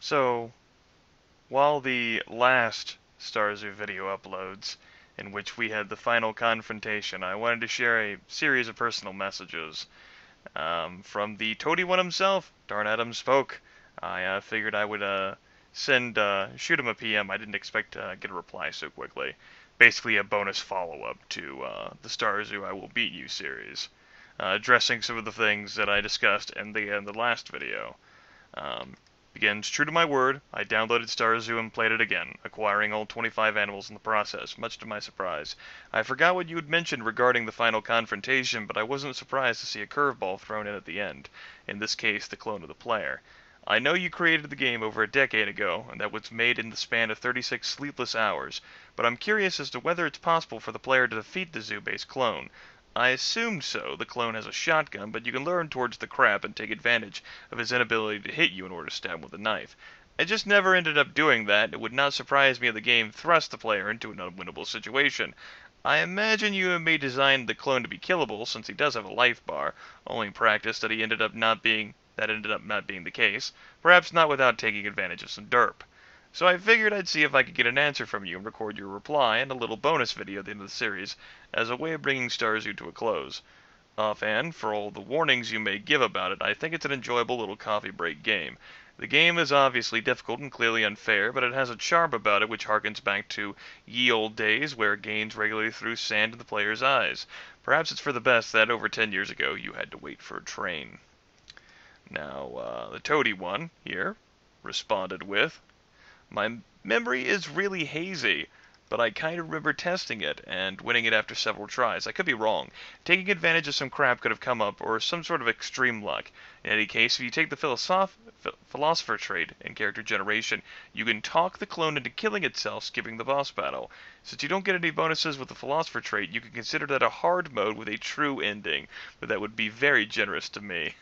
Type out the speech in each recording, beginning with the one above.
So, while the last Star Zoo video uploads, in which we had the final confrontation, I wanted to share a series of personal messages from the Toady one himself. Darn Adam spoke. I figured I would shoot him a PM. I didn't expect to get a reply so quickly. Basically, a bonus follow-up to the Star Zoo I Will Beat You series, addressing some of the things that I discussed in the last video. Um, Begins, true to my word, I downloaded Star Zoo and played it again, acquiring all 25 animals in the process, much to my surprise. I forgot what you had mentioned regarding the final confrontation, but I wasn't surprised to see a curveball thrown in at the end, in this case the clone of the player. I know you created the game over a decade ago, and that was made in the span of 36 sleepless hours, but I'm curious as to whether it's possible for the player to defeat the zoo-based clone. I assumed so. The clone has a shotgun, but you can lure him towards the crap and take advantage of his inability to hit you in order to stab him with a knife. I just never ended up doing that. It would not surprise me if the game thrust the player into an unwinnable situation. I imagine you may design the clone to be killable, since he does have a life bar, only in practice that ended up not being the case, perhaps not without taking advantage of some derp. So I figured I'd see if I could get an answer from you and record your reply and a little bonus video at the end of the series, as a way of bringing Star Zoo to a close. Offhand, for all the warnings you may give about it, I think it's an enjoyable little coffee break game. The game is obviously difficult and clearly unfair, but it has a charm about it which harkens back to ye old days where games regularly threw sand in the player's eyes. Perhaps it's for the best that over 10 years ago you had to wait for a train. Now, the Toady one here responded with, my memory is really hazy, but I kind of remember testing it and winning it after several tries. I could be wrong. Taking advantage of some crap could have come up, or some sort of extreme luck. In any case, if you take the philosopher trait in character generation, you can talk the clone into killing itself, skipping the boss battle. Since you don't get any bonuses with the philosopher trait, you can consider that a hard mode with a true ending, but that would be very generous to me.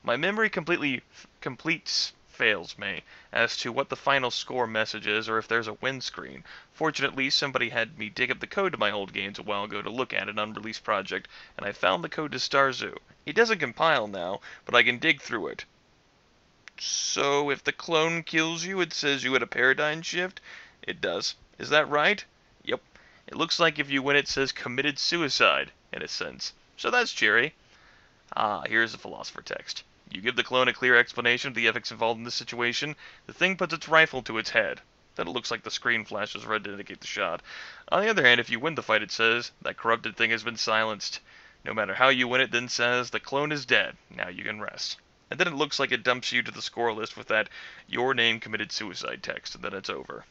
My memory completes fails me as to what the final score message is or if there's a win screen. Fortunately, somebody had me dig up the code to my old games a while ago to look at an unreleased project, and I found the code to Star Zoo. It doesn't compile now, but I can dig through it. So if the clone kills you, it says you had a paradigm shift? It does. Is that right? Yep. It looks like if you win it says committed suicide, in a sense. So that's cheery. Here's the philosopher text. You give the clone a clear explanation of the ethics involved in this situation, the thing puts its rifle to its head. Then it looks like the screen flashes red to indicate the shot. On the other hand, if you win the fight, it says, that corrupted thing has been silenced. No matter how you win, it then says, the clone is dead. Now you can rest. And then it looks like it dumps you to the score list with that, your name committed suicide text, and then it's over.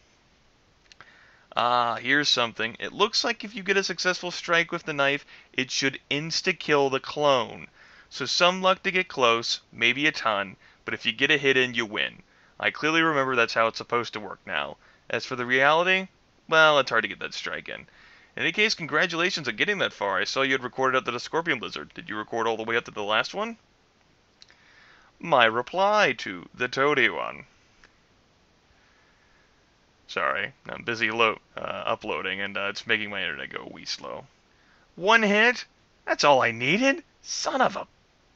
Here's something. It looks like if you get a successful strike with the knife, it should insta-kill the clone. So some luck to get close, maybe a ton, but if you get a hit in, you win. I clearly remember that's how it's supposed to work now. As for the reality, well, it's hard to get that strike in. In any case, congratulations on getting that far. I saw you had recorded up to the Scorpion Lizard. Did you record all the way up to the last one? My reply to the Toady one. Sorry, I'm busy uploading, and it's making my internet go a wee slow. One hit? That's all I needed? Son of a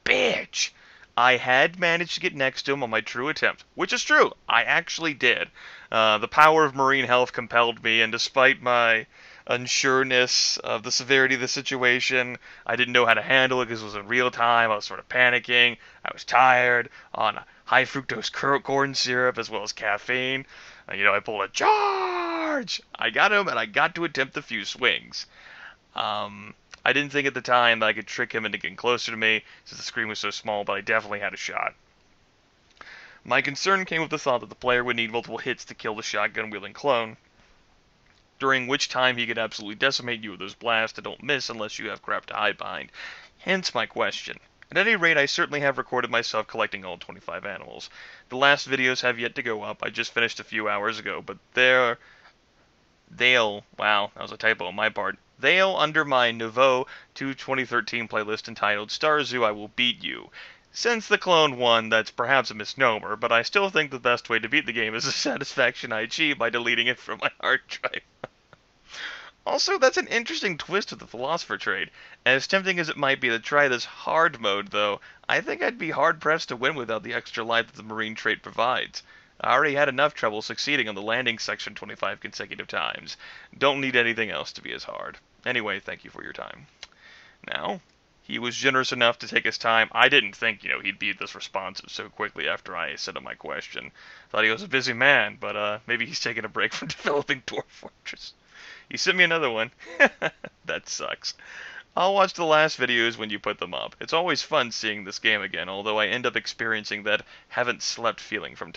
bitch! I had managed to get next to him on my true attempt, which is true. I actually did. The power of marine health compelled me, and despite my unsureness of the severity of the situation, I didn't know how to handle it because it was in real time. I was sort of panicking. I was tired, on high fructose corn syrup as well as caffeine. I pulled a charge! I got him, and I got to attempt a few swings. I didn't think at the time that I could trick him into getting closer to me, since the screen was so small, but I definitely had a shot. My concern came with the thought that the player would need multiple hits to kill the shotgun-wielding clone, during which time he could absolutely decimate you with those blasts that don't miss unless you have crap to hide behind. Hence my question. At any rate, I certainly have recorded myself collecting all 25 animals. The last videos have yet to go up. I just finished a few hours ago, but wow, that was a typo on my part. They'll under my Nouveau 2013 playlist entitled Star Zoo I Will Beat You. Since the clone won, that's perhaps a misnomer, but I still think the best way to beat the game is the satisfaction I achieve by deleting it from my hard drive. Also, that's an interesting twist of the Philosopher trait. As tempting as it might be to try this hard mode, though, I think I'd be hard-pressed to win without the extra life that the Marine trait provides. I already had enough trouble succeeding on the landing section 25 consecutive times. Don't need anything else to be as hard. Anyway, thank you for your time. Now, he was generous enough to take his time. I didn't think, he'd be this responsive so quickly after I sent him my question. Thought he was a busy man, but maybe he's taking a break from developing Dwarf Fortress. He sent me another one. That sucks. I'll watch the last videos when you put them up. It's always fun seeing this game again, although I end up experiencing that haven't slept feeling from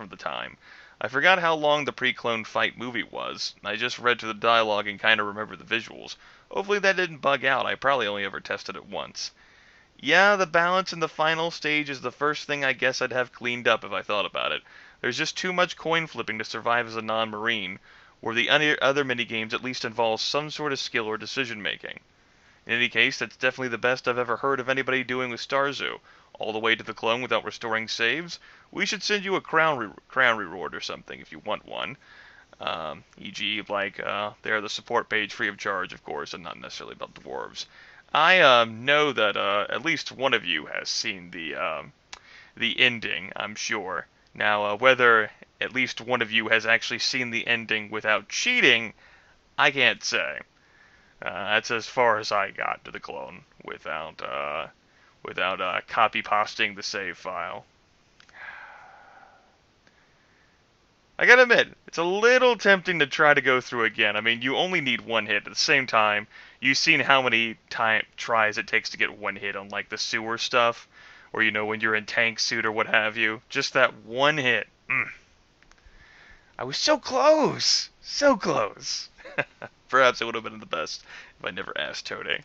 the time. I forgot how long the pre-clone fight movie was. I just read through the dialogue and kind of remember the visuals. Hopefully that didn't bug out. I probably only ever tested it once. Yeah, the balance in the final stage is the first thing I guess I'd have cleaned up if I thought about it. There's just too much coin flipping to survive as a non-marine, where the other minigames at least involve some sort of skill or decision making. In any case, that's definitely the best I've ever heard of anybody doing with Star Zoo. All the way to the clone without restoring saves? We should send you a crown reward or something if you want one. E.g., they're the support page free of charge, of course, and not necessarily about dwarves. I know that at least one of you has seen the ending, I'm sure. Now, whether at least one of you has actually seen the ending without cheating, I can't say. That's as far as I got to the clone without copy pasting the save file. I gotta admit, it's a little tempting to try to go through again. I mean, you only need one hit. At the same time, you've seen how many tries it takes to get one hit on, like, the sewer stuff, or, when you're in tank suit or what have you. Just that one hit. I was so close! So close! Perhaps it would have been the best if I never asked Toady.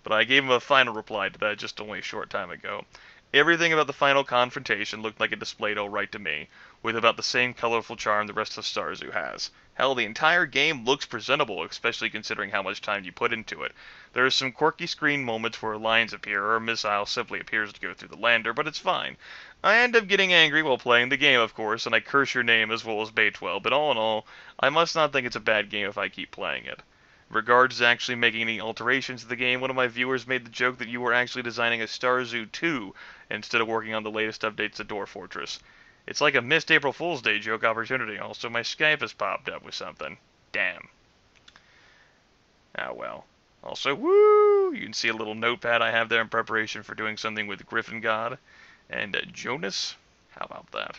But I gave him a final reply to that just only a short time ago. Everything about the final confrontation looked like it displayed all right to me, with about the same colorful charm the rest of Star Zoo has. Hell, the entire game looks presentable, especially considering how much time you put into it. There are some quirky screen moments where lines appear, or a missile simply appears to go through the lander, but it's fine. I end up getting angry while playing the game, of course, and I curse your name as well as Batewell, but all in all, I must not think it's a bad game if I keep playing it. In regards to actually making any alterations to the game, one of my viewers made the joke that you were actually designing a Star Zoo 2 instead of working on the latest updates to Dwarf Fortress. It's like a missed April Fool's Day joke opportunity. Also, my Skype has popped up with something. Damn. Ah, well. Also, woo! You can see a little notepad I have there in preparation for doing something with Griffin God. And Jonas? How about that?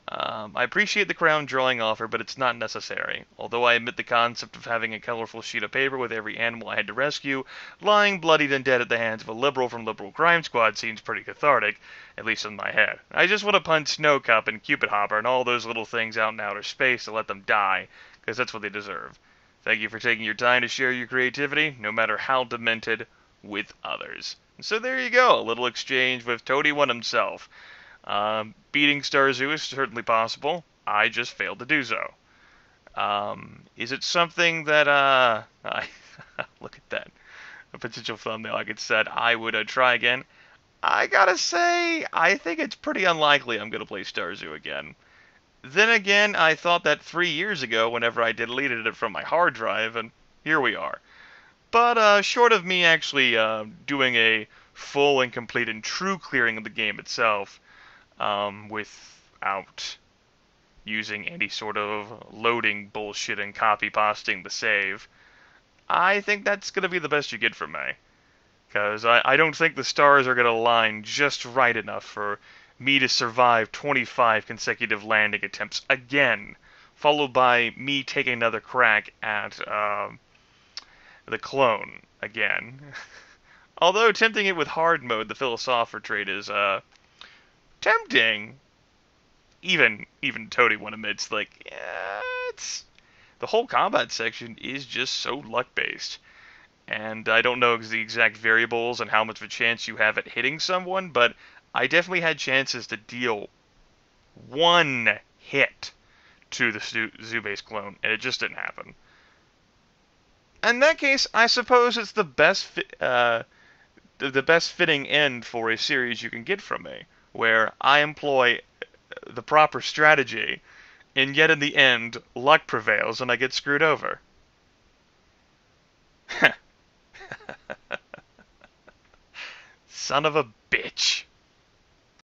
I appreciate the crown drawing offer, but it's not necessary. Although I admit the concept of having a colorful sheet of paper with every animal I had to rescue, lying bloodied and dead at the hands of a liberal from Liberal Crime Squad seems pretty cathartic, at least in my head. I just want to punch Snow Cup and Cupid Hopper and all those little things out in outer space to let them die, because that's what they deserve. Thank you for taking your time to share your creativity, no matter how demented, with others. And so there you go, a little exchange with Toady One himself. Beating Star Zoo is certainly possible. I just failed to do so. Is it something that, look at that. A potential thumbnail I could set I would try again. I gotta say, I think it's pretty unlikely I'm gonna play Star Zoo again. Then again, I thought that 3 years ago whenever I deleted it from my hard drive, and here we are. But, short of me actually doing a full and complete and true clearing of the game itself, without using any sort of loading bullshit and copy pasting the save, I think that's going to be the best you get from me. Because I don't think the stars are going to align just right enough for me to survive 25 consecutive landing attempts again, followed by me taking another crack at the clone again. Although tempting it with hard mode, the philosopher trait is tempting. Even Toady One admits, it's the whole combat section is just so luck based, and I don't know the exact variables and how much of a chance you have at hitting someone, but I definitely had chances to deal one hit to the zoo-based clone, and it just didn't happen. In that case, I suppose it's the best fitting end for a series you can get from me, where I employ the proper strategy, and yet in the end, luck prevails and I get screwed over. Son of a bitch.